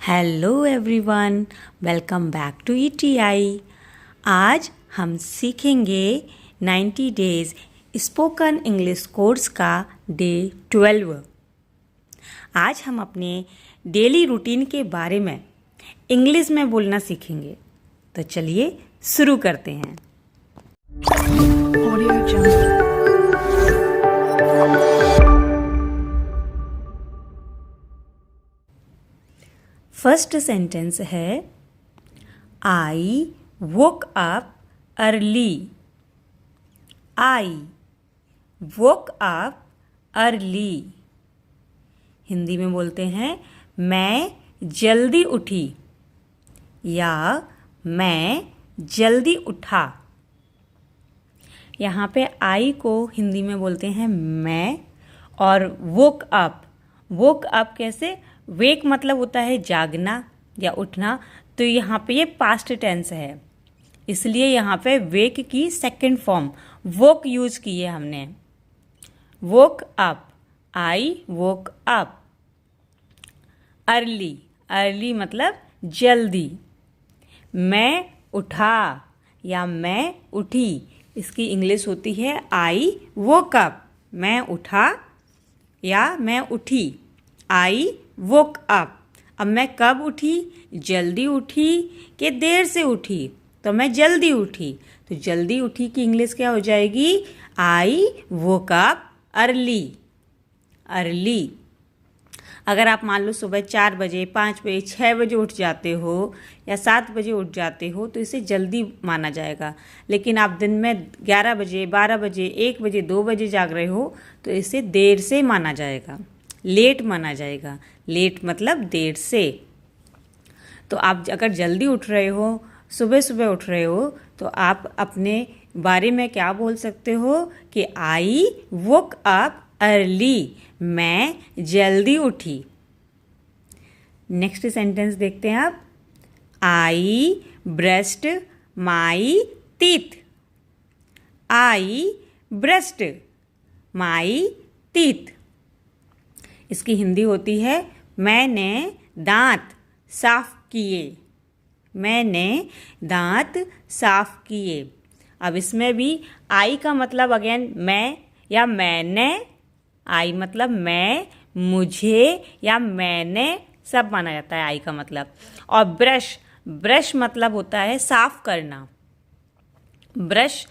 Hello everyone, welcome back to ETI. आज हम सीखेंगे 90 डेज स्पोकन इंग्लिश कोर्स का डे 12। आज हम अपने डेली रूटीन के बारे में इंग्लिश में बोलना सीखेंगे। तो चलिए शुरू करते हैं। फर्स्ट सेंटेंस है आई वोक अप अर्ली। आई वोक अप अर्ली। हिंदी में बोलते हैं मैं जल्दी उठी या मैं जल्दी उठा। यहाँ पे आई को हिंदी में बोलते हैं मैं, और वोक अप कैसे? वेक मतलब होता है जागना या उठना, तो यहाँ पे ये पास्ट टेंस है, इसलिए यहाँ पे वेक की सेकंड फॉर्म वोक यूज की है हमने। वोक अप, आई वोक अप। अर्ली मतलब जल्दी। मैं उठा या मैं उठी, इसकी इंग्लिश होती है आई वोक अप। मैं उठा या मैं उठी, आई वोक अप। अब मैं कब उठी? जल्दी उठी कि देर से उठी? तो मैं जल्दी उठी, तो जल्दी उठी की इंग्लिश क्या हो जाएगी? आई वोक अप अर्ली। अगर आप मान लो सुबह 4 बजे, 5 बजे, 6 बजे उठ जाते हो या 7 बजे उठ जाते हो तो इसे जल्दी माना जाएगा। लेकिन आप दिन में 11 बजे, 12 बजे, 1 बजे, 2 बजे जाग रहे हो तो इसे देर से माना जाएगा, लेट माना जाएगा। लेट मतलब देर से। तो आप अगर जल्दी उठ रहे हो, सुबह सुबह उठ रहे हो, तो आप अपने बारे में क्या बोल सकते हो कि आई वोक अप अर्ली, मैं जल्दी उठी। नेक्स्ट सेंटेंस देखते हैं आप। I brushed my teeth. I brushed my teeth. इसकी हिंदी होती है मैंने दांत साफ किए। मैंने दांत साफ किए। अब इसमें भी आई का मतलब अगेन मैं या मैंने। आई मतलब मैं, मुझे या मैंने, सब माना जाता है आई का मतलब। और ब्रश मतलब होता है साफ करना। ब्रश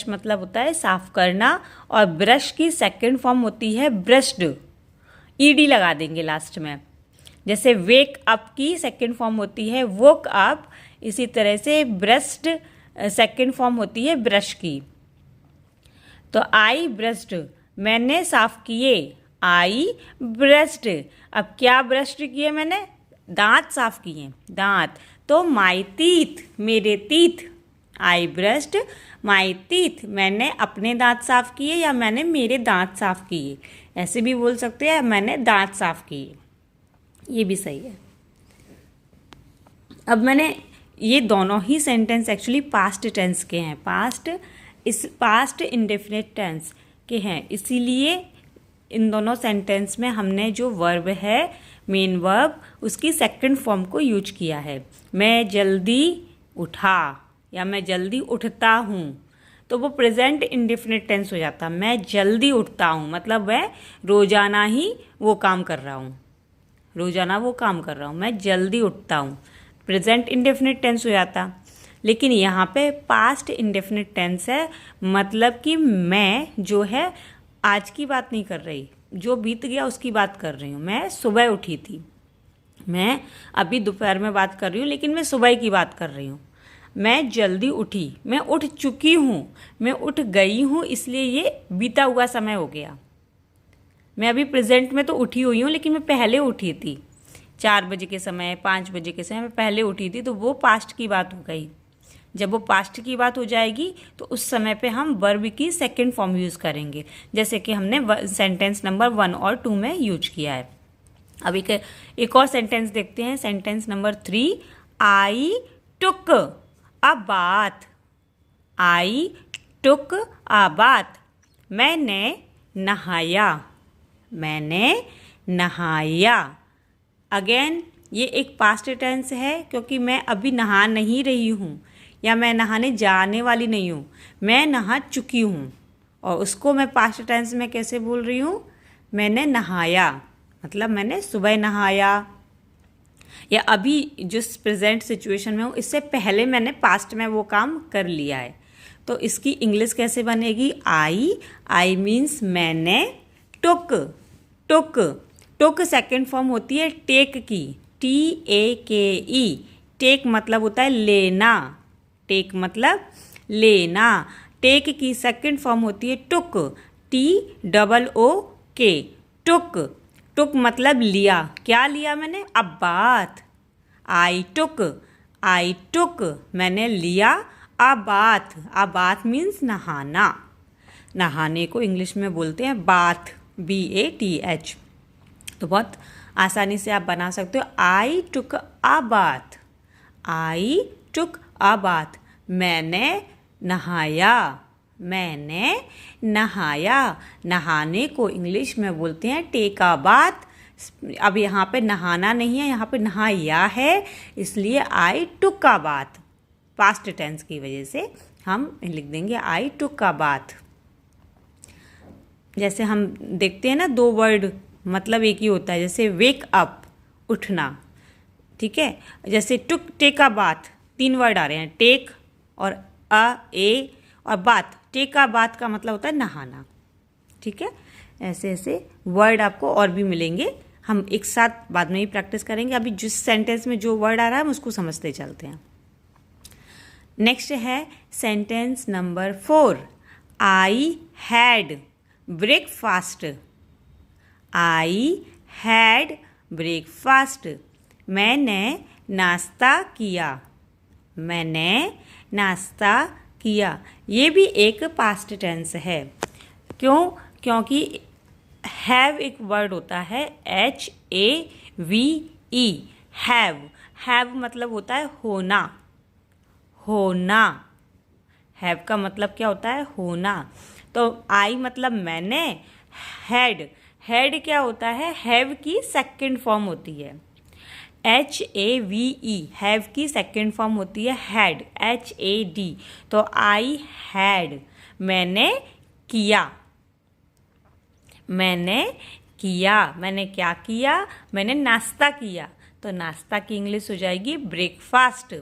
मतलब होता है साफ करना, और ब्रश की सेकंड फॉर्म होती है ब्रश्ड। ईडी लगा देंगे लास्ट में। जैसे वेक अप की सेकंड फॉर्म होती है वोक अप, इसी तरह से ब्रश्ड सेकंड फॉर्म होती है ब्रश की। तो आई ब्रश्ड, मैंने साफ किए। आई ब्रश्ड, अब क्या ब्रश्ड किए मैंने? दांत साफ किए, दांत। तो माई टीथ, मेरे teeth. I brushed my teeth, मैंने अपने दांत साफ किए या मैंने मेरे दांत साफ किए। ऐसे भी बोल सकते हैं मैंने दांत साफ किए, ये भी सही है। अब मैंने ये दोनों ही सेंटेंस एक्चुअली पास्ट टेंस के हैं, पास्ट इंडेफिनिट टेंस के हैं, इसीलिए इन दोनों सेंटेंस में हमने जो वर्ब है, मेन वर्ब, उसकी सेकंड फॉर्म को यूज किया है। मैं जल्दी उठा या मैं जल्दी उठता हूँ, तो वो प्रेजेंट इंडेफिनिट टेंस हो जाता। मैं जल्दी उठता हूँ मतलब मैं रोजाना ही वो काम कर रहा हूँ, मैं जल्दी उठता हूँ, प्रेजेंट इंडेफिनिट टेंस हो जाता। लेकिन यहाँ पे पास्ट इंडेफिनिट टेंस है, मतलब कि मैं जो है आज की बात नहीं कर रही, जो बीत गया उसकी बात कर रही हूँ। मैं सुबह उठी थी, मैं अभी दोपहर में बात कर रही हूँ, लेकिन मैं सुबह की बात कर रही हूँ। मैं जल्दी उठी, मैं उठ चुकी हूँ, मैं उठ गई हूँ, इसलिए ये बीता हुआ समय हो गया। मैं अभी प्रेजेंट में तो उठी हुई हूँ, लेकिन मैं पहले उठी थी 4 बजे के समय, 5 बजे के समय मैं पहले उठी थी, तो वो पास्ट की बात हो गई। जब वो पास्ट की बात हो जाएगी तो उस समय पे हम वर्ब की सेकंड फॉर्म यूज़ करेंगे, जैसे कि हमने सेंटेंस नंबर 1 और 2 में यूज किया है। अब एक और सेंटेंस देखते हैं, sentence number 3। I took a bath. I took a bath, मैंने नहाया। अगेन ये एक पास्ट टेंस है क्योंकि मैं अभी नहा नहीं रही हूँ या मैं नहाने जाने वाली नहीं हूँ, मैं नहा चुकी हूँ। और उसको मैं पास्ट टेंस में कैसे बोल रही हूँ, मैंने नहाया, मतलब मैंने सुबह नहाया, या अभी जिस प्रेजेंट सिचुएशन में हूँ इससे पहले मैंने पास्ट में वो काम कर लिया है। तो इसकी इंग्लिश कैसे बनेगी, आई मीन्स मैंने, टुक टुक टुक सेकेंड फॉर्म होती है टेक की, TAKE। टेक मतलब होता है लेना, टेक मतलब लेना। टेक की सेकेंड फॉर्म होती है टुक, TOOK, टुक। टुक मतलब लिया, क्या लिया मैंने, अ बाथ। आई टुक मैंने लिया a bath. A bath means नहाना। नहाने को इंग्लिश में बोलते हैं बाथ, BATH। तो बहुत आसानी से आप बना सकते हो, आई टुक a bath, I took a bath, मैंने नहाया, मैंने नहाया। नहाने को इंग्लिश में बोलते हैं टेक अ बाथ। अब यहाँ पे नहाना नहीं है, यहाँ पे नहाया है, इसलिए आई टुक अ बाथ। पास्ट टेंस की वजह से हम लिख देंगे आई टुक अ बाथ। जैसे हम देखते हैं ना, दो वर्ड मतलब एक ही होता है, जैसे वेक अप, उठना, ठीक है। जैसे टुक, टेक अ बाथ, 3 वर्ड आ रहे हैं, टेक और ए और बाथ। टेक अ बाथ का मतलब होता है नहाना, ठीक है। ऐसे ऐसे वर्ड आपको और भी मिलेंगे, हम एक साथ बाद में ही प्रैक्टिस करेंगे। अभी जिस सेंटेंस में जो वर्ड आ रहा है हम उसको समझते चलते हैं। नेक्स्ट है sentence number 4, I had breakfast. I had breakfast, मैंने नाश्ता किया, मैंने नाश्ता किया। ये भी एक पास्ट टेंस है, क्यों, क्योंकि हैव एक वर्ड होता है HAVE, हैव। हैव मतलब होता है होना, होना। हैव का मतलब क्या होता है, होना। तो आई मतलब मैंने, हैड, हैड क्या होता है, हैव की सेकंड फॉर्म होती है, HAVE, हैव की सेकंड फॉर्म होती है हैड, HAD। तो आई हैड, मैंने किया, मैंने किया। मैंने क्या किया, मैंने नाश्ता किया। तो नाश्ता की इंग्लिश हो जाएगी breakfast.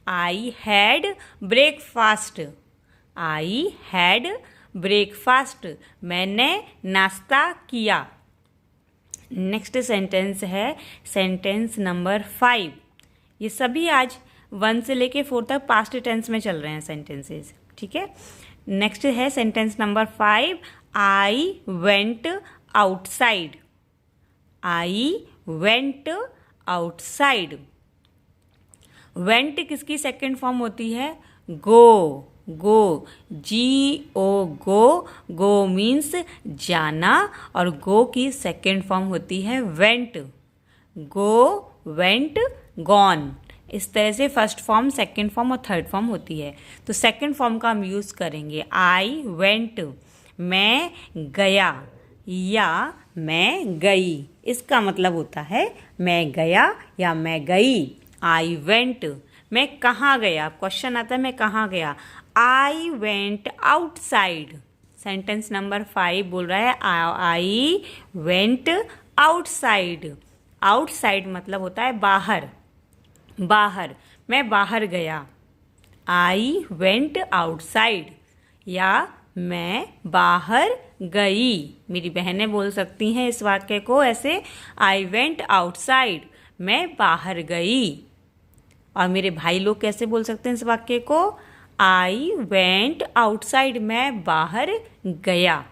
I had breakfast, I had breakfast, मैंने नाश्ता किया। नेक्स्ट सेंटेंस है सेंटेंस नंबर 5। ये सभी आज 1 से लेके 4 तक पास्ट टेंस में चल रहे हैं सेंटेंसेस, ठीक है। नेक्स्ट है sentence number 5, I went outside. I went outside, went किसकी सेकेंड फॉर्म होती है, गो, गो, GO, गो। गो मीन्स जाना, और गो की सेकेंड फॉर्म होती है वेंट। गो, वेंट, गॉन। इस तरह से फर्स्ट फॉर्म, सेकेंड फॉर्म और थर्ड फॉर्म होती है। तो सेकेंड फॉर्म का हम यूज़ करेंगे, आई वेंट, मैं गया या मैं गई। इसका मतलब होता है मैं गया या मैं गई। आई वेंट, मैं कहाँ गया, क्वेश्चन आता है मैं कहाँ गया, I went outside. Sentence number 5 बोल रहा है आई वेंट आउटसाइड। आउटसाइड मतलब होता है बाहर, बाहर, मैं बाहर गया, आई वेंट आउटसाइड, या मैं बाहर गई। मेरी बहनें बोल सकती हैं इस वाक्य को ऐसे, आई वेंट आउटसाइड, मैं बाहर गई। और मेरे भाई लोग कैसे बोल सकते हैं इस वाक्य को, आई वेंट आउटसाइड, मैं बाहर गया,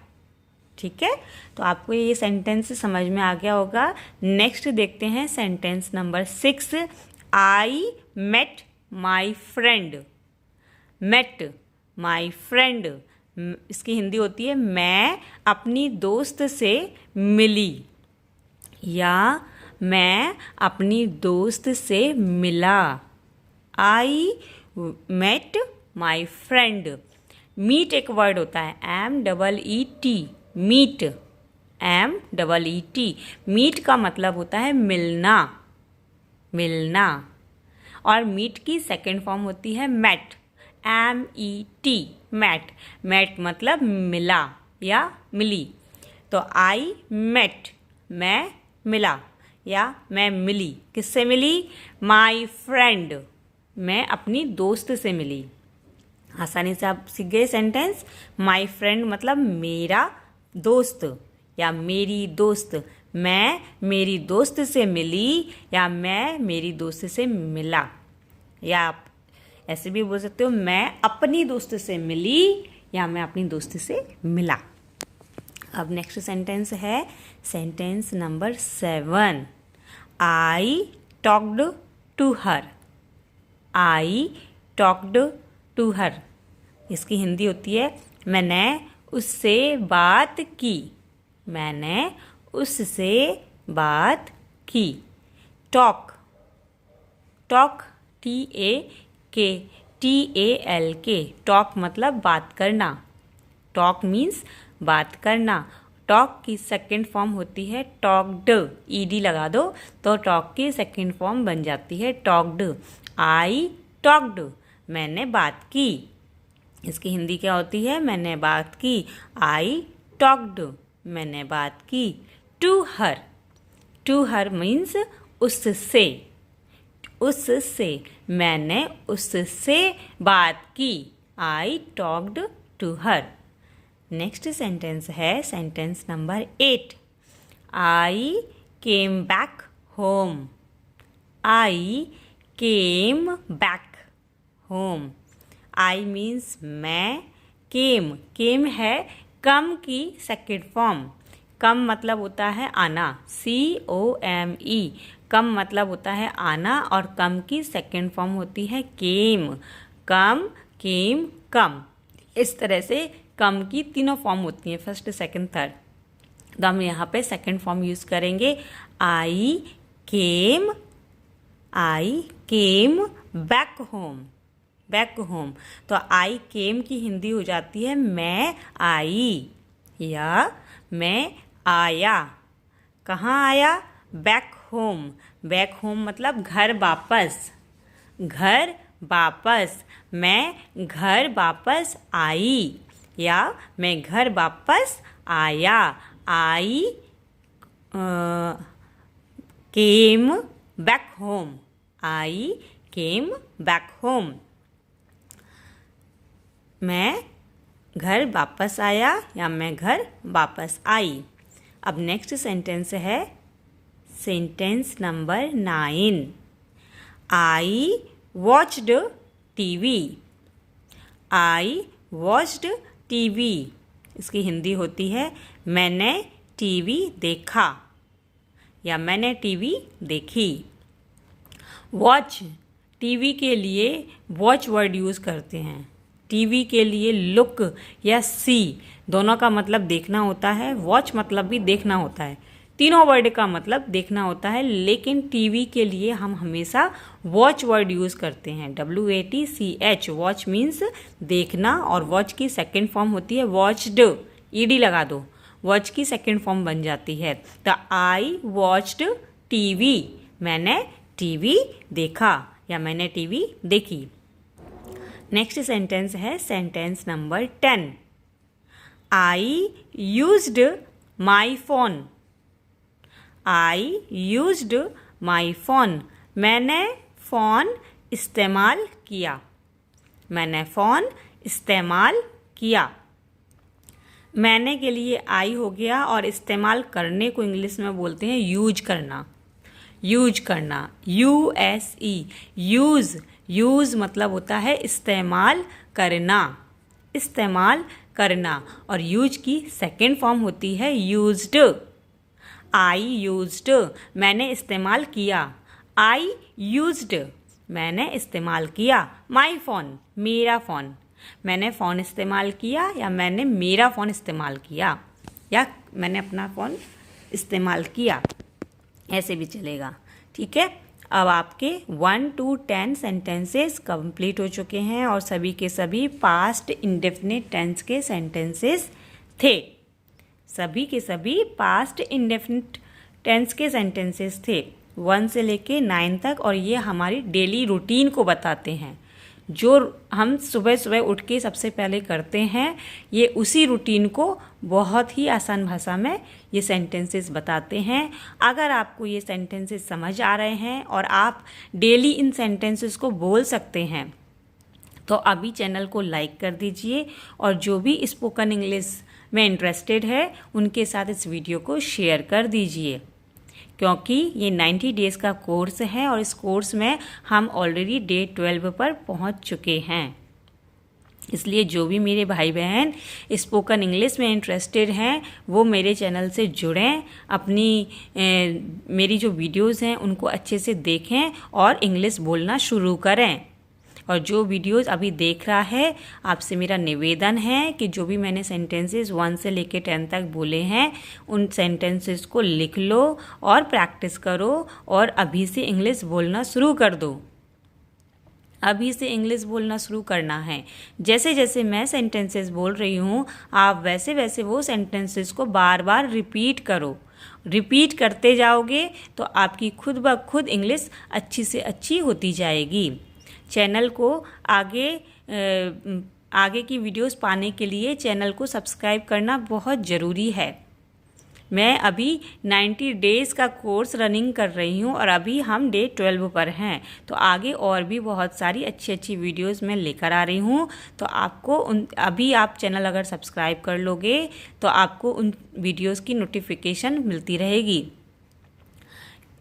ठीक है। तो आपको ये सेंटेंस समझ में आ गया होगा। नेक्स्ट देखते हैं sentence number 6, I met my friend. Met my friend, इसकी हिंदी होती है मैं अपनी दोस्त से मिली, या मैं अपनी दोस्त से मिला। I met my friend. Meet एक वर्ड होता है, MEET, मीट, MEET। मीट का मतलब होता है मिलना, मिलना। और मीट की सेकेंड फॉर्म होती है मैट, MET, मैट। मैट मतलब मिला या मिली। तो आई मेट, मैं मिला या मैं मिली। किससे मिली? माई फ्रेंड, मैं अपनी दोस्त से मिली। आसानी से आप सीख गए सेंटेंस। माई फ्रेंड मतलब मेरा दोस्त या मेरी दोस्त। मैं मेरी दोस्त से मिली या मैं मेरी दोस्त से मिला। या आप ऐसे भी बोल सकते हो, मैं अपनी दोस्त से मिली या मैं अपनी दोस्त से मिला। अब नेक्स्ट सेंटेंस है sentence number 7। I talked to her. I talked to her, इसकी हिंदी होती है मैंने उससे बात की। मैंने उससे बात की। टॉक, टॉक TALK, टॉक मतलब बात करना। टॉक मीन्स बात करना। टॉक की सेकेंड फॉर्म होती है टॉक्ड, ED लगा दो तो टॉक की सेकेंड फॉर्म बन जाती है टॉक्ड। आई टॉक्ड, मैंने बात की। इसकी हिंदी क्या होती है? मैंने बात की। आई टॉक्ड, मैंने बात की। To her, to her means उससे। उससे, मैंने उससे बात की। I talked to her. Next sentence है sentence number 8। I came back home. I came back home. I means मैं, केम है कम की सेकेंड फॉर्म। कम मतलब होता है आना, COME। कम मतलब होता है आना और कम की सेकेंड फॉर्म होती है केम। कम, केम, कम। इस तरह से कम की तीनों फॉर्म होती हैं, फर्स्ट, सेकंड, थर्ड। तो हम यहाँ पे सेकंड फॉर्म यूज़ करेंगे। I came back home. Back home. तो आई केम की हिंदी हो जाती है मैं आई या मैं आया। कहाँ आया? Back home. बैक होम मतलब घर वापस। घर वापस, मैं घर वापस आई या मैं घर वापस आया। आई came back home. I came back home. मैं घर वापस आया या मैं घर वापस आई। अब नेक्स्ट सेंटेंस है sentence number 9। I watched TV। I watched TV, इसकी हिंदी होती है मैंने TV देखा या मैंने TV देखी। वॉच, TV के लिए वॉच वर्ड यूज़ करते हैं। TV के लिए लुक या सी दोनों का मतलब देखना होता है। वॉच मतलब भी देखना होता है। तीनों वर्ड का मतलब देखना होता है, लेकिन TV के लिए हम हमेशा वॉच वर्ड यूज़ करते हैं, WATCH। वॉच मीन्स देखना और वॉच की सेकेंड फॉर्म होती है वॉच्ड, ED लगा दो, वॉच की सेकेंड फॉर्म बन जाती है। तो आई वॉच्ड TV, मैंने TV देखा या मैंने TV देखी। नेक्स्ट सेंटेंस है sentence number 10। I used my phone. I used my phone, मैंने फ़ोन इस्तेमाल किया। मैंने फ़ोन इस्तेमाल किया। मैंने के लिए आई हो गया और इस्तेमाल करने को इंग्लिश में बोलते हैं यूज करना। यूज करना, USE, यूज़ मतलब होता है इस्तेमाल करना। इस्तेमाल करना और यूज की सेकेंड फॉर्म होती है यूज्ड। आई यूज्ड, मैंने इस्तेमाल किया। आई यूज्ड, मैंने इस्तेमाल किया। माई फ़ोन, मेरा फ़ोन, मैंने फ़ोन इस्तेमाल किया या मैंने मेरा फ़ोन इस्तेमाल किया या मैंने अपना फ़ोन इस्तेमाल किया, ऐसे भी चलेगा। ठीक है। अब आपके 1 to 10 सेंटेंसेस कंप्लीट हो चुके हैं और सभी के सभी पास्ट इंडेफिनिट टेंस के सेंटेंसेस थे। सभी के सभी पास्ट इंडेफिनिट टेंस के सेंटेंसेस थे। 1 से लेके 9 तक, और ये हमारी डेली रूटीन को बताते हैं। जो हम सुबह सुबह उठ के सबसे पहले करते हैं, ये उसी रूटीन को बहुत ही आसान भाषा में ये सेंटेंसेस बताते हैं। अगर आपको ये सेंटेंसेस समझ आ रहे हैं और आप डेली इन सेंटेंसेस को बोल सकते हैं, तो अभी चैनल को लाइक कर दीजिए, और जो भी स्पोकन इंग्लिश में इंटरेस्टेड है उनके साथ इस वीडियो को शेयर कर दीजिए, क्योंकि ये 90 डेज़ का कोर्स है और इस कोर्स में हम ऑलरेडी डे 12 पर पहुंच चुके हैं। इसलिए जो भी मेरे भाई बहन स्पोकन इंग्लिश में इंटरेस्टेड हैं वो मेरे चैनल से जुड़ें, अपनी मेरी जो वीडियोस हैं उनको अच्छे से देखें और इंग्लिश बोलना शुरू करें। और जो वीडियोस अभी देख रहा है, आपसे मेरा निवेदन है कि जो भी मैंने सेंटेंसेस 1 से लेकर 10 तक बोले हैं, उन सेंटेंसेस को लिख लो और प्रैक्टिस करो, और अभी से इंग्लिश बोलना शुरू कर दो। अभी से इंग्लिश बोलना शुरू करना है। जैसे जैसे मैं सेंटेंसेस बोल रही हूँ, आप वैसे वैसे वो सेंटेंसेस को बार बार रिपीट करो। रिपीट करते जाओगे तो आपकी खुद ब खुद इंग्लिश अच्छी से अच्छी होती जाएगी। चैनल को आगे की वीडियोस पाने के लिए चैनल को सब्सक्राइब करना बहुत ज़रूरी है। मैं अभी 90 डेज़ का कोर्स रनिंग कर रही हूँ और अभी हम डे 12 पर हैं, तो आगे और भी बहुत सारी अच्छी अच्छी वीडियोस मैं लेकर आ रही हूँ। तो आपको अभी आप चैनल अगर सब्सक्राइब कर लोगे तो आपको उन वीडियोस की नोटिफिकेशन मिलती रहेगी।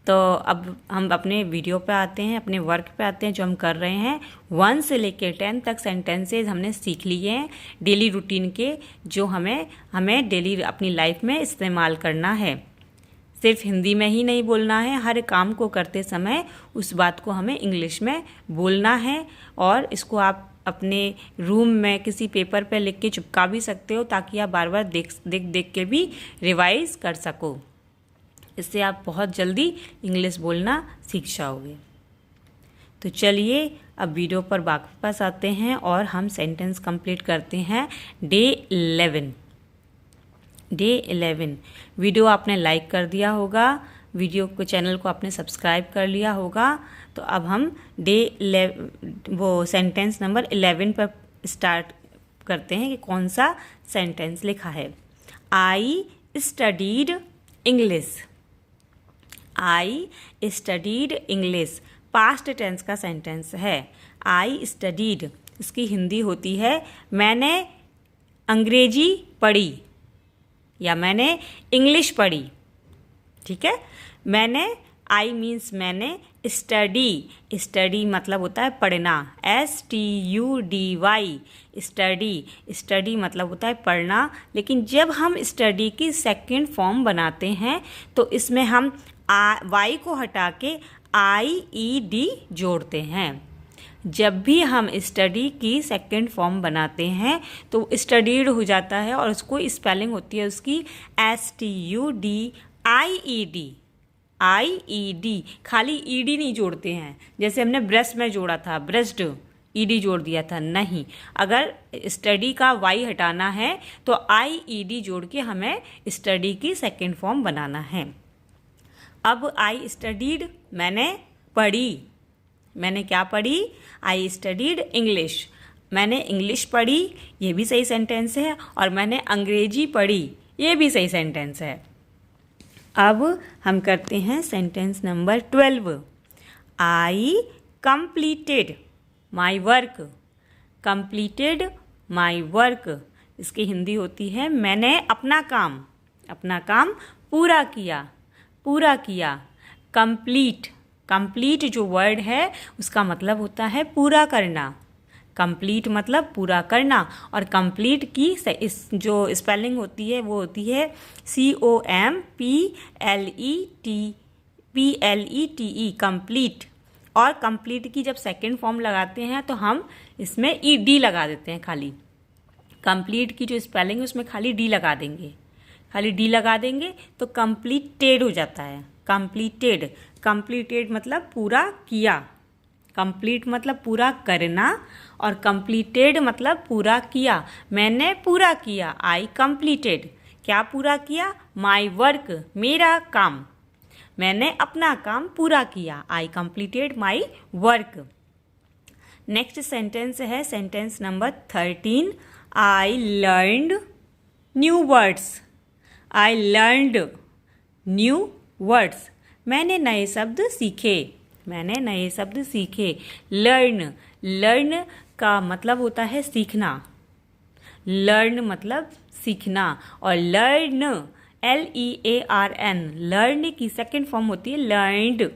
तो अब हम अपने वीडियो पे आते हैं, अपने वर्क पे आते हैं जो हम कर रहे हैं। 1 से लेकर 10 तक सेंटेंसेस हमने सीख लिए हैं डेली रूटीन के, जो हमें डेली अपनी लाइफ में इस्तेमाल करना है। सिर्फ हिंदी में ही नहीं बोलना है, हर काम को करते समय उस बात को हमें इंग्लिश में बोलना है। और इसको आप अपने रूम में किसी पेपर पे लिख के चिपका भी सकते हो, ताकि आप बार बार देख के भी रिवाइज कर सको। इससे आप बहुत जल्दी इंग्लिश बोलना सीख जाओगे। तो चलिए अब वीडियो पर वापस आते हैं और हम सेंटेंस कंप्लीट करते हैं। डे 11 वीडियो आपने लाइक कर दिया होगा, वीडियो को चैनल को आपने सब्सक्राइब कर लिया होगा। तो अब हम सेंटेंस नंबर 11 पर स्टार्ट करते हैं कि कौन सा सेंटेंस लिखा है। I studied English. I studied English past tense का सेंटेंस है। आई स्टडीड, इसकी हिंदी होती है मैंने अंग्रेजी पढ़ी या मैंने इंग्लिश पढ़ी। ठीक है, मैंने, आई मीन्स मैंने, स्टडी मतलब होता है पढ़ना, STUDY स्टडी मतलब होता है पढ़ना। लेकिन जब हम स्टडी की सेकंड फॉर्म बनाते हैं तो इसमें हम वाई को हटा के IED जोड़ते हैं। जब भी हम स्टडी की सेकंड फॉर्म बनाते हैं तो स्टडीड हो जाता है, और उसको स्पेलिंग होती है उसकी STUDIED। खाली ED नहीं जोड़ते हैं, जैसे हमने ब्रेस्ट में जोड़ा था, ब्रेस्ट ED जोड़ दिया था, नहीं। अगर स्टडी का वाई हटाना है तो IED जोड़ के हमें स्टडी की सेकंड फॉर्म बनाना है। अब आई स्टडीड, मैंने पढ़ी। मैंने क्या पढ़ी? आई स्टडीड इंग्लिश, मैंने इंग्लिश पढ़ी, ये भी सही सेंटेंस है। और मैंने अंग्रेजी पढ़ी, ये भी सही सेंटेंस है। अब हम करते हैं sentence number 12। I completed my work. Completed my work, इसकी हिंदी होती है मैंने अपना काम पूरा किया। कंप्लीट जो वर्ड है उसका मतलब होता है पूरा करना। कंप्लीट मतलब पूरा करना, और कंप्लीट की इस जो स्पेलिंग होती है वो होती है COMPLETE कंप्लीट। और कंप्लीट की जब सेकंड फॉर्म लगाते हैं तो हम इसमें ED लगा देते हैं। खाली कंप्लीट की जो स्पेलिंग है उसमें खाली D लगा देंगे तो कंप्लीटेड हो जाता है। कंप्लीटेड मतलब पूरा किया। कंप्लीट मतलब पूरा करना, और कंप्लीटेड मतलब पूरा किया। मैंने पूरा किया, आई कंप्लीटेड। क्या पूरा किया? माई वर्क, मेरा काम। मैंने अपना काम पूरा किया। I completed my work. Next sentence है sentence number 13। I learned new words. I learned new words. मैंने नए शब्द सीखे। मैंने नए शब्द सीखे। लर्न, लर्न का मतलब होता है सीखना। लर्न मतलब सीखना। और लर्न, LEARN, लर्न की सेकेंड फॉर्म होती है लर्नड,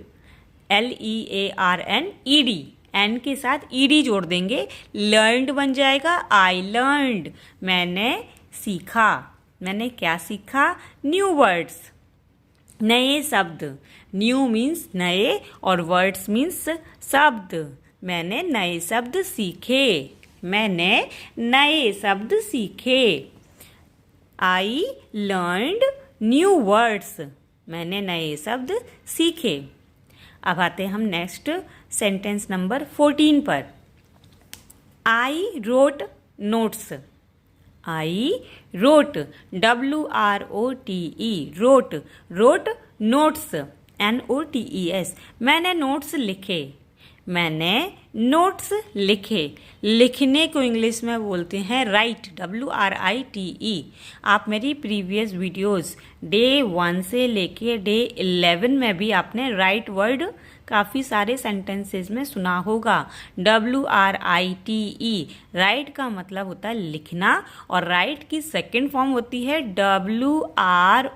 LEARNED। एन के साथ ईडी जोड़ देंगे, लर्नड बन जाएगा। आई लर्नड, मैंने सीखा। मैंने क्या सीखा? न्यू वर्ड्स, नए शब्द। न्यू मीन्स नए और वर्ड्स मीन्स शब्द। मैंने नए शब्द सीखे। मैंने नए शब्द सीखे। आई लर्नड न्यू वर्ड्स, मैंने नए शब्द सीखे। अब आते हैं हम नेक्स्ट सेंटेंस नंबर 14 पर। I wrote notes. I wrote, WROTE, wrote, wrote notes, NOTES, मैंने नोट्स लिखे। मैंने नोट्स लिखे। लिखने को इंग्लिश में बोलते हैं राइट, WRITE। आप मेरी प्रीवियस वीडियोस डे 1 से लेके डे 11 में भी आपने राइट वर्ड काफ़ी सारे सेंटेंसेस में सुना होगा। WRITE, राइट का मतलब होता है लिखना, और राइट की सेकेंड फॉर्म होती है WROTE।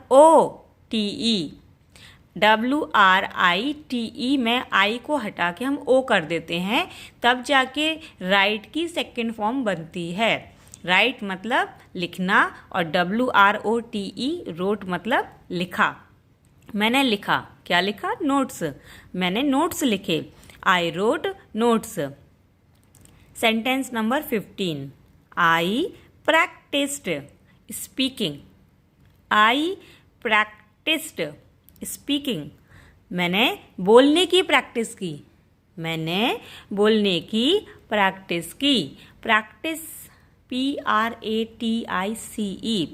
WRITE में आई को हटा के हम ओ कर देते हैं, तब जाके राइट की सेकेंड फॉर्म बनती है। राइट मतलब लिखना और WROTE, रोट मतलब लिखा। मैंने लिखा, क्या लिखा? नोट्स। मैंने नोट्स लिखे। आई रोट नोट्स। Sentence number 15। आई प्रैक्टिस्ड स्पीकिंग। आई प्रैक्टिस्ड स्पीकिंग, मैंने बोलने की प्रैक्टिस की। मैंने बोलने की प्रैक्टिस की। Practice, PRATICE,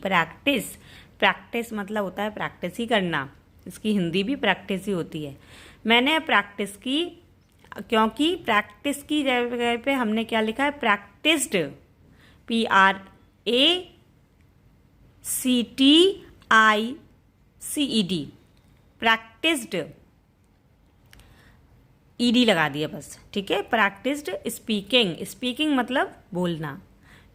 practice. प्रैक्टिस मतलब होता है प्रैक्टिस ही करना, इसकी हिंदी भी प्रैक्टिस ही होती है। मैंने प्रैक्टिस की, क्योंकि प्रैक्टिस की जगह पे हमने क्या लिखा है? प्रैक्टिस्ड, PRACTICED, प्रैक्टिस्ड, ईडी लगा दिया बस, ठीक है। प्रैक्टिस्ड स्पीकिंग, स्पीकिंग मतलब बोलना,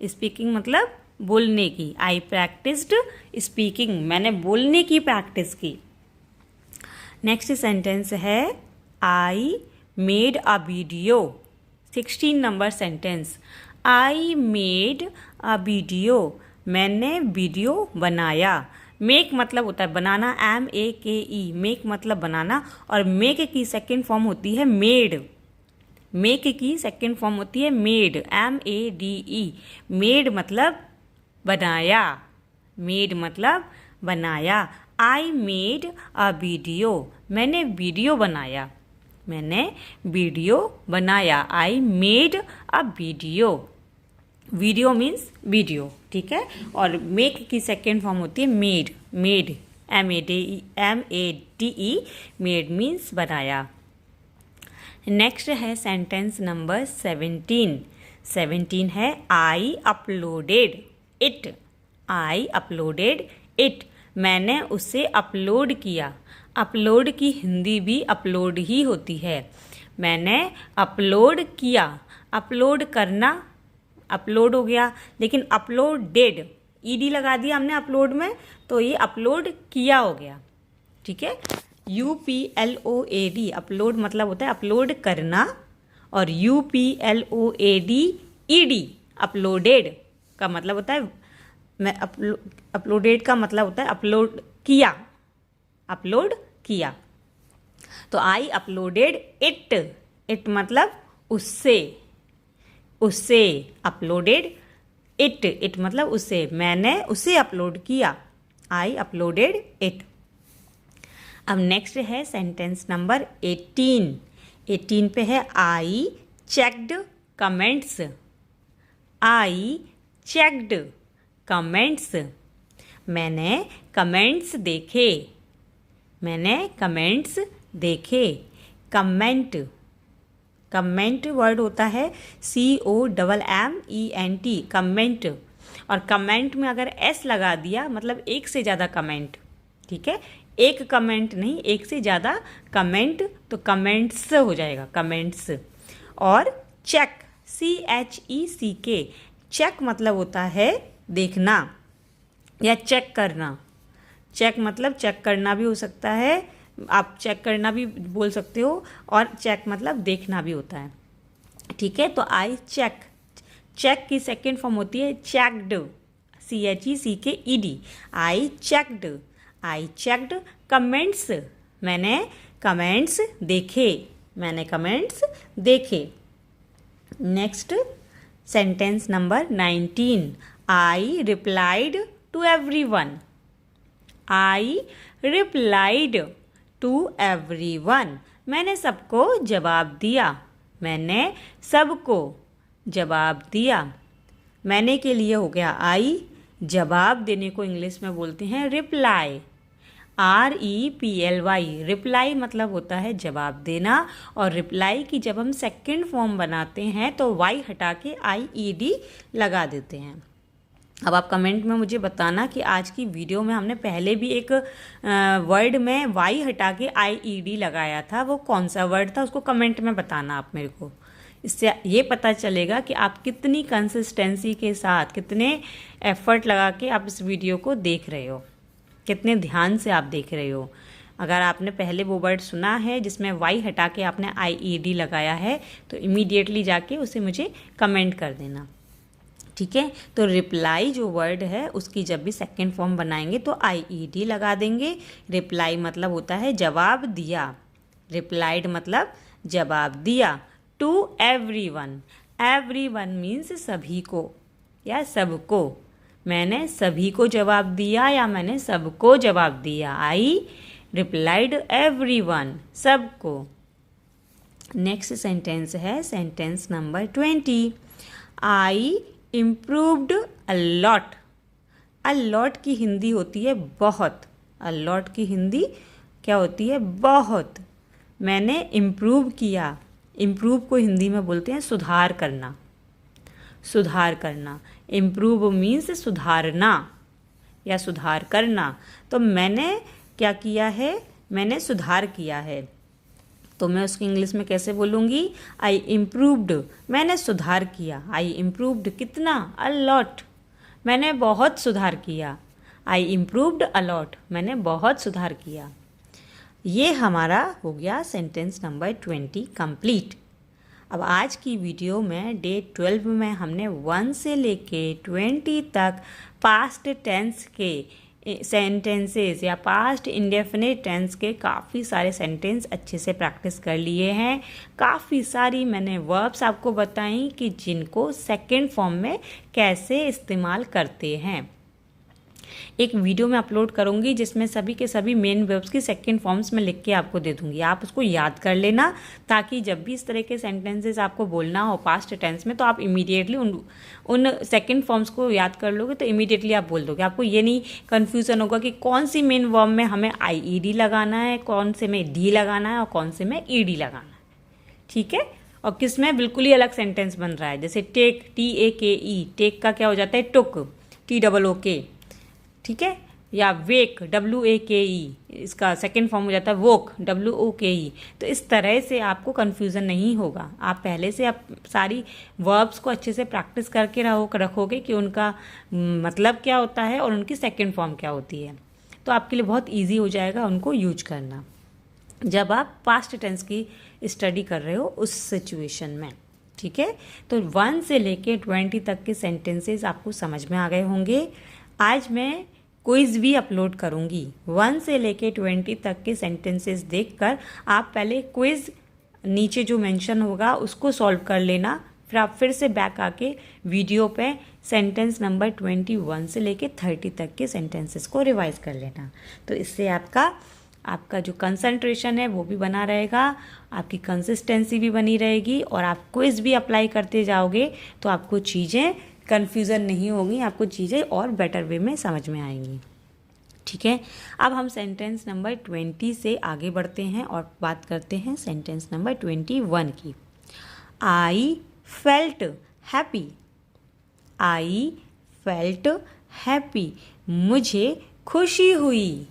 स्पीकिंग मतलब बोलने की। आई प्रैक्टिस्ड स्पीकिंग, मैंने बोलने की प्रैक्टिस की। नेक्स्ट सेंटेंस है I made a video. 16 number sentence. I made a video, मैंने वीडियो बनाया। मेक मतलब होता है बनाना, MAKE, मेक मतलब बनाना, और मेक की सेकेंड फॉर्म होती है मेड। मेक की सेकेंड फॉर्म होती है मेड, MADE। मेड मतलब बनाया। मेड मतलब बनाया। आई मेड अ वीडियो, मैंने वीडियो बनाया। मैंने वीडियो बनाया। I made a video. Video means video, ठीक है। और मेक की सेकेंड फॉर्म होती है made. Made, MADE, made means बनाया। नेक्स्ट है सेंटेंस नंबर 17। 17 है I uploaded it. I uploaded it, मैंने उसे अपलोड किया। अपलोड की हिंदी भी अपलोड ही होती है। मैंने अपलोड किया। अपलोड करना, अपलोड हो गया, लेकिन अपलोडेड, ईडी लगा दिया हमने अपलोड में, तो ये अपलोड किया हो गया, ठीक है। UPLOAD, अपलोड मतलब होता है अपलोड करना, और UPLOADED, अपलोडेड का मतलब होता है, मैं अपलोडेड का मतलब होता है अपलोड किया। अपलोड किया। तो आई अपलोडेड इट। इट मतलब उससे, उससे। अपलोडेड इट, इट मतलब उससे, मैंने उसे अपलोड किया। I uploaded it. अब नेक्स्ट है सेंटेंस नंबर 18। 18 पे है आई चेक्ड कमेंट्स। आई चेक्ड कमेंट्स, मैंने कमेंट्स देखे। मैंने कमेंट्स देखे। कमेंट, कमेंट वर्ड होता है COMMENT, कमेंट। और कमेंट में अगर S लगा दिया मतलब एक से ज़्यादा कमेंट, ठीक है, एक कमेंट नहीं, एक से ज़्यादा कमेंट, तो कमेंट्स हो जाएगा, कमेंट्स। और चेक, CHECK, चेक मतलब होता है देखना या चेक करना। चेक मतलब चेक करना भी हो सकता है, आप चेक करना भी बोल सकते हो, और चेक मतलब देखना भी होता है, ठीक है। तो आई चेक, चेक की सेकेंड फॉर्म होती है checked, CHECKED, I checked, I checked comments, मैंने कमेंट्स देखे, मैंने कमेंट्स देखे। Next sentence number 19, I replied to everyone, I replied to everyone, मैंने सबको जवाब दिया, मैंने सबको जवाब दिया। मैंने के लिए हो गया आई, जवाब देने को इंग्लिश में बोलते हैं रिप्लाई, REPLY, रिप्लाई मतलब होता है जवाब देना। और रिप्लाई की जब हम सेकंड फॉर्म बनाते हैं तो Y हटा के IED लगा देते हैं। अब आप कमेंट में मुझे बताना कि आज की वीडियो में हमने पहले भी एक वर्ड में Y हटा के IED लगाया था, वो कौन सा वर्ड था, उसको कमेंट में बताना आप मेरे को। इससे ये पता चलेगा कि आप कितनी कंसिस्टेंसी के साथ, कितने एफर्ट लगा के आप इस वीडियो को देख रहे हो, कितने ध्यान से आप देख रहे हो। अगर आपने पहले वो वर्ड सुना है जिसमें Y हटा के आपने IED लगाया है तो इमीडिएटली जाके उसे मुझे कमेंट कर देना, ठीक है। तो रिप्लाई जो वर्ड है उसकी जब भी सेकंड फॉर्म बनाएंगे तो IED लगा देंगे। रिप्लाई मतलब होता है जवाब दिया, रिप्लाइड मतलब जवाब दिया। टू एवरीवन, एवरीवन मीन्स सभी को या सबको, मैंने सभी को जवाब दिया या मैंने सबको जवाब दिया। आई रिप्लाइड एवरीवन, सबको। नेक्स्ट सेंटेंस है sentence number 20, I improved a lot. A lot की हिंदी होती है बहुत, अ लॉट की हिंदी क्या होती है, बहुत। मैंने इम्प्रूव किया, इम्प्रूव को हिंदी में बोलते हैं सुधार करना, सुधार करना। इम्प्रूव मीन्स सुधारना या सुधार करना। तो मैंने क्या किया है, मैंने सुधार किया है, तो मैं उसकी इंग्लिश में कैसे बोलूँगी, आई इम्प्रूव्ड, मैंने सुधार किया। आई इम्प्रूव्ड कितना, अ लॉट, मैंने बहुत सुधार किया। आई इम्प्रूव्ड अ लॉट, मैंने बहुत सुधार किया। ये हमारा हो गया सेंटेंस नंबर 20 कंप्लीट। अब आज की वीडियो में डे 12 में हमने 1 से लेके 20 तक पास्ट टेंस के सेंटेंसेस या पास्ट इंडेफिनिट टेंस के काफ़ी सारे सेंटेंस अच्छे से प्रैक्टिस कर लिए हैं। काफ़ी सारी मैंने वर्ब्स आपको बताई कि जिनको सेकंड फॉर्म में कैसे इस्तेमाल करते हैं। एक वीडियो मैं अपलोड करूंगी जिसमें सभी के सभी मेन वर्ब्स की सेकंड फॉर्म्स में लिख के आपको दे दूंगी, आप उसको याद कर लेना, ताकि जब भी इस तरह के सेंटेंसेस आपको बोलना हो पास्ट टेंस में तो आप इमीडिएटली उन सेकंड फॉर्म्स को याद कर लोगे तो इमीडिएटली आप बोल दोगे। आपको ये नहीं कन्फ्यूज़न होगा कि कौन सी मेन वर्ब में हमें IED लगाना है, कौन से में D लगाना है और कौन से में ED लगाना है, ठीक है। और किस में बिल्कुल ही अलग सेंटेंस बन रहा है, जैसे टेक, TAKE, टेक का क्या हो जाता है टुक, TOOK, ठीक है, या वेक, WAKE, इसका सेकंड फॉर्म हो जाता है वोक, WOKE। तो इस तरह से आपको कन्फ्यूज़न नहीं होगा। आप पहले से आप सारी वर्ब्स को अच्छे से प्रैक्टिस करके रखोगे कि उनका मतलब क्या होता है और उनकी सेकंड फॉर्म क्या होती है, तो आपके लिए बहुत ईजी हो जाएगा उनको यूज करना जब आप पास्ट टेंस की स्टडी कर रहे हो उस सिचुएशन में, ठीक है। तो 1 से लेके 20 तक के सेंटेंसेस आपको समझ में आ गए होंगे। आज मैं क्विज़ भी अपलोड करूंगी 1 से लेके 20 तक के सेंटेंसेस देखकर आप पहले क्विज़ नीचे जो मेंशन होगा उसको सॉल्व कर लेना, फिर आप फिर से बैक आके वीडियो पे सेंटेंस नंबर 21 से लेके 30 तक के सेंटेंसेस को रिवाइज कर लेना। तो इससे आपका जो कंसंट्रेशन है वो भी बना रहेगा, आपकी कंसिस्टेंसी भी बनी रहेगी और आप क्विज़ भी अप्लाई करते जाओगे तो आपको चीज़ें कन्फ्यूज़न नहीं होगी, आपको चीज़ें और बेटर वे में समझ में आएंगी। ठीक है, अब हम सेंटेंस नंबर 20 से आगे बढ़ते हैं और बात करते हैं सेंटेंस नंबर 21 की। I felt happy. I felt happy, मुझे खुशी हुई।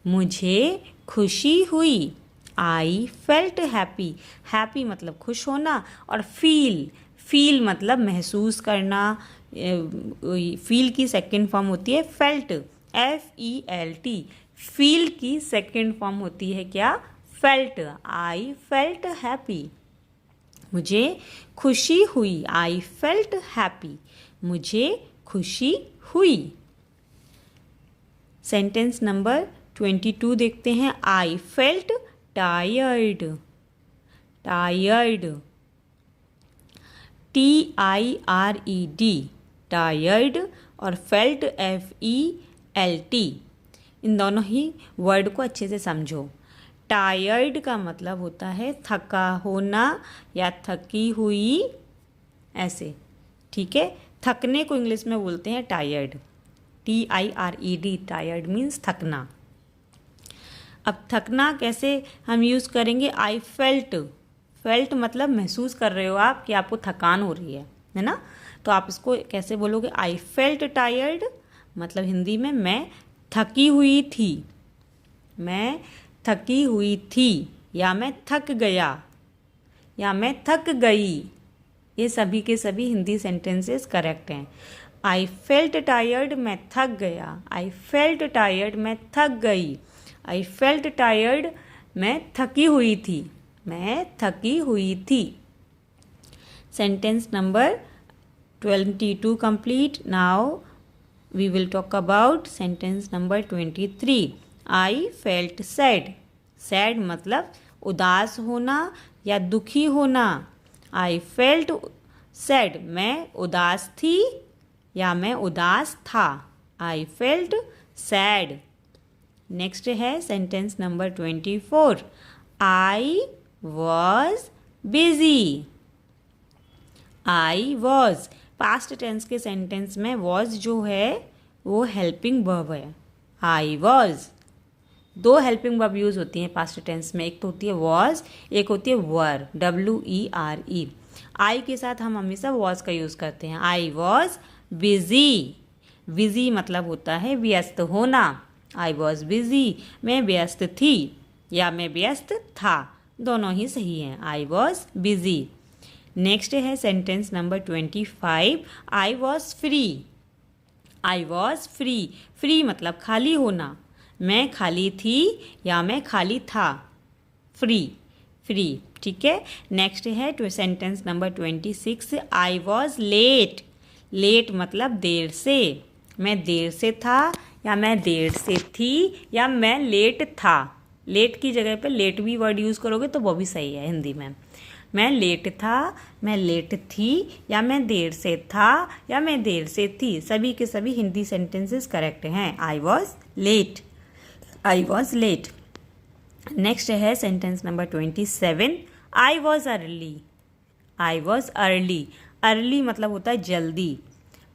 मुझे खुशी हुई। I felt happy. हैप्पी मतलब खुश होना, और फील मतलब महसूस करना। फील की सेकंड फॉर्म होती है फेल्ट, FELT। फील की सेकंड फॉर्म होती है क्या? फेल्ट। आई फेल्ट हैप्पी, मुझे खुशी हुई। आई फेल्ट हैप्पी, मुझे खुशी हुई। सेंटेंस नंबर 22 देखते हैं। I felt tired. Tired, TIRED, tired, और फेल्ट FELT। इन दोनों ही वर्ड को अच्छे से समझो। टायर्ड का मतलब होता है थका होना या थकी हुई, ऐसे। ठीक है, थकने को इंग्लिश में बोलते हैं टायर्ड, TIRED। टायर्ड मीन्स थकना। अब थकना कैसे हम यूज़ करेंगे? I felt. फेल्ट मतलब महसूस कर रहे हो आप कि आपको थकान हो रही है ना? तो आप इसको कैसे बोलोगे? आई फेल्ट टायर्ड, मतलब हिंदी में मैं थकी हुई थी। मैं थकी हुई थी, या मैं थक गया, या मैं थक गई। ये सभी के सभी हिंदी सेंटेंसेस करेक्ट हैं। आई फेल्ट टायर्ड, मैं थक गया। आई फेल्ट टायर्ड, मैं थक गई। आई फेल्ट टायर्ड, मैं थकी हुई थी। मैं थकी हुई थी। Sentence number 22 complete. Now we will talk about sentence number 23. I felt sad. Sad मतलब उदास होना या दुखी होना। I felt sad, मैं उदास थी या मैं उदास था। I felt sad. नेक्स्ट है sentence number 24. I was busy. I was, past tense के सेंटेंस में was जो है वो हेल्पिंग वर्ब है। I was, दो हेल्पिंग वर्ब यूज होती हैं पास्ट टेंस में, एक तो होती है was, एक होती है were, WERE। I के साथ हम हमेशा was का यूज़ करते हैं। I was busy. busy मतलब होता है व्यस्त होना। I was busy, मैं व्यस्त थी या मैं व्यस्त था, दोनों ही सही हैं। I was busy. नेक्स्ट है sentence number 25. I was free. I was free, free मतलब खाली होना। मैं खाली थी या मैं खाली था। Free, free. ठीक है, नेक्स्ट है sentence number 26. I was late. Late मतलब देर से। मैं देर से था या मैं देर से थी या मैं लेट था। लेट की जगह पे लेट भी वर्ड यूज़ करोगे तो वो भी सही है हिंदी में। मैं लेट था, मैं लेट थी, या मैं देर से था या मैं देर से थी, सभी के सभी हिंदी सेंटेंसेस करेक्ट हैं। I was late. I was late. Next है sentence number 27. I was early. I was early. Early मतलब होता है जल्दी।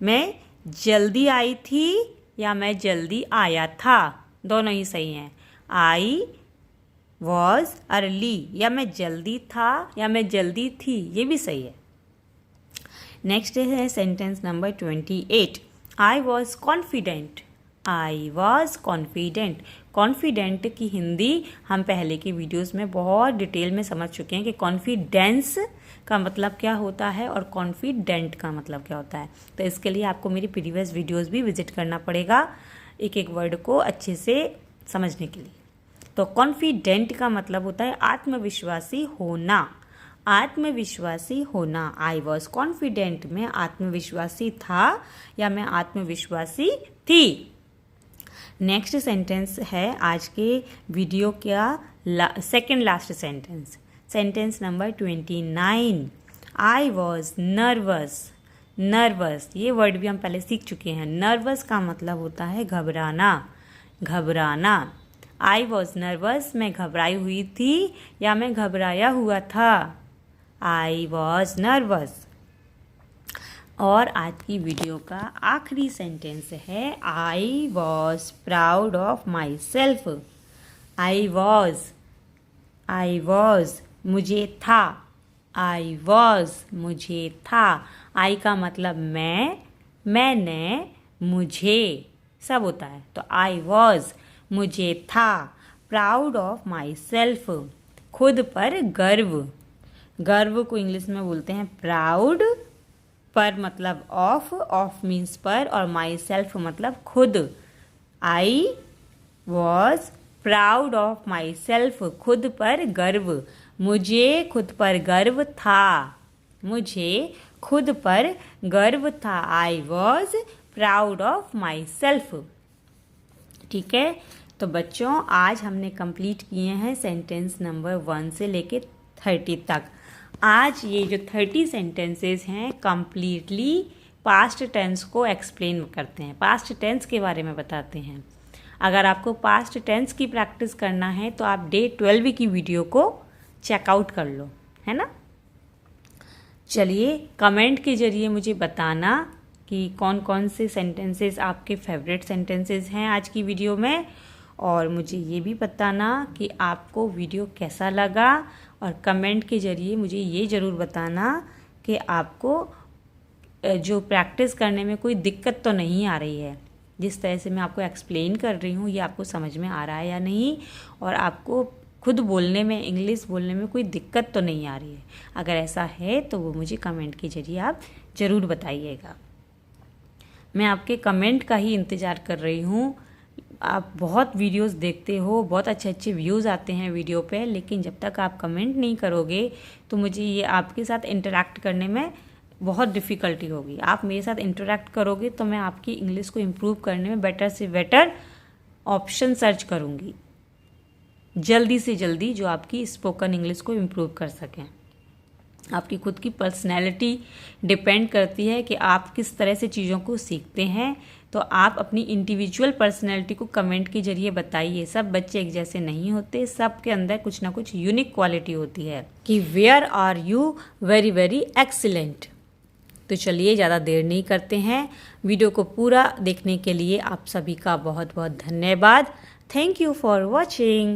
मैं जल्दी आई थी या मैं जल्दी आया था, दोनों ही सही हैं। आई वॉज अर्ली, या मैं जल्दी था या मैं जल्दी थी, ये भी सही है। नेक्स्ट है sentence number 28. I was confident. I was confident. Confident की हिंदी हम पहले की वीडियोस में बहुत डिटेल में समझ चुके हैं कि कॉन्फिडेंस का मतलब क्या होता है और कॉन्फिडेंट का मतलब क्या होता है। तो इसके लिए आपको मेरी प्रीवियस वीडियोस भी विजिट करना पड़ेगा एक एक वर्ड को अच्छे से समझने के लिए। तो कॉन्फिडेंट का मतलब होता है आत्मविश्वासी होना। आत्मविश्वासी होना। आई वॉज कॉन्फिडेंट, मैं आत्मविश्वासी था या मैं आत्मविश्वासी थी। नेक्स्ट सेंटेंस है आज के वीडियो का second last sentence. Sentence number 29. I was nervous. Nervous, ये वर्ड भी हम पहले सीख चुके हैं। नर्वस का मतलब होता है घबराना। घबराना। आई वॉज नर्वस, मैं घबराई हुई थी या मैं घबराया हुआ था। I was nervous. और आज की वीडियो का आखिरी सेंटेंस है I was proud of my self. I was मुझे था, आई वॉज मुझे था। आई का मतलब मैं, मैंने, मुझे सब होता है, तो आई वॉज मुझे था, प्राउड ऑफ माई सेल्फ खुद पर गर्व। गर्व को इंग्लिश में बोलते हैं प्राउड, पर मतलब ऑफ, ऑफ मीन्स पर, और माई सेल्फ मतलब खुद। I was proud of my self खुद पर गर्व। मुझे खुद पर गर्व था, मुझे खुद पर गर्व था। I was proud of my self. ठीक है, तो बच्चों आज हमने कंप्लीट किए हैं सेंटेंस नंबर 1 से लेके 30 तक। आज ये जो 30 सेंटेंसेस हैं कंप्लीटली पास्ट टेंस को एक्सप्लेन करते हैं, पास्ट टेंस के बारे में बताते हैं। अगर आपको पास्ट टेंस की प्रैक्टिस करना है तो आप डे 12 की वीडियो को चेकआउट कर लो, है ना। चलिए कमेंट के जरिए मुझे बताना कि कौन कौन से सेंटेंसेस आपके फेवरेट सेंटेंसेस हैं आज की वीडियो में, और मुझे ये भी बताना कि आपको वीडियो कैसा लगा, और कमेंट के जरिए मुझे ये ज़रूर बताना कि आपको जो प्रैक्टिस करने में कोई दिक्कत तो नहीं आ रही है। जिस तरह से मैं आपको एक्सप्लेन कर रही हूँ ये आपको समझ में आ रहा है या नहीं, और आपको खुद बोलने में, इंग्लिश बोलने में कोई दिक्कत तो नहीं आ रही है। अगर ऐसा है तो वो मुझे कमेंट के जरिए आप ज़रूर बताइएगा। मैं आपके कमेंट का ही इंतज़ार कर रही हूँ। आप बहुत वीडियोस देखते हो, बहुत अच्छे अच्छे व्यूज़ आते हैं वीडियो पे, लेकिन जब तक आप कमेंट नहीं करोगे तो मुझे ये आपके साथ इंटरेक्ट करने में बहुत डिफ़िकल्टी होगी। आप मेरे साथ इंटरेक्ट करोगे तो मैं आपकी इंग्लिश को इम्प्रूव करने में बेटर से बेटर ऑप्शन सर्च करूँगी, जल्दी से जल्दी, जो आपकी स्पोकन इंग्लिश को इम्प्रूव कर सकें। आपकी खुद की पर्सनैलिटी डिपेंड करती है कि आप किस तरह से चीज़ों को सीखते हैं, तो आप अपनी इंडिविजुअल पर्सनैलिटी को कमेंट के जरिए बताइए। सब बच्चे एक जैसे नहीं होते, सब के अंदर कुछ ना कुछ यूनिक क्वालिटी होती है कि where are you very very excellent. तो चलिए ज़्यादा देर नहीं करते हैं, वीडियो को पूरा देखने के लिए आप सभी का बहुत बहुत धन्यवाद। Thank you for watching.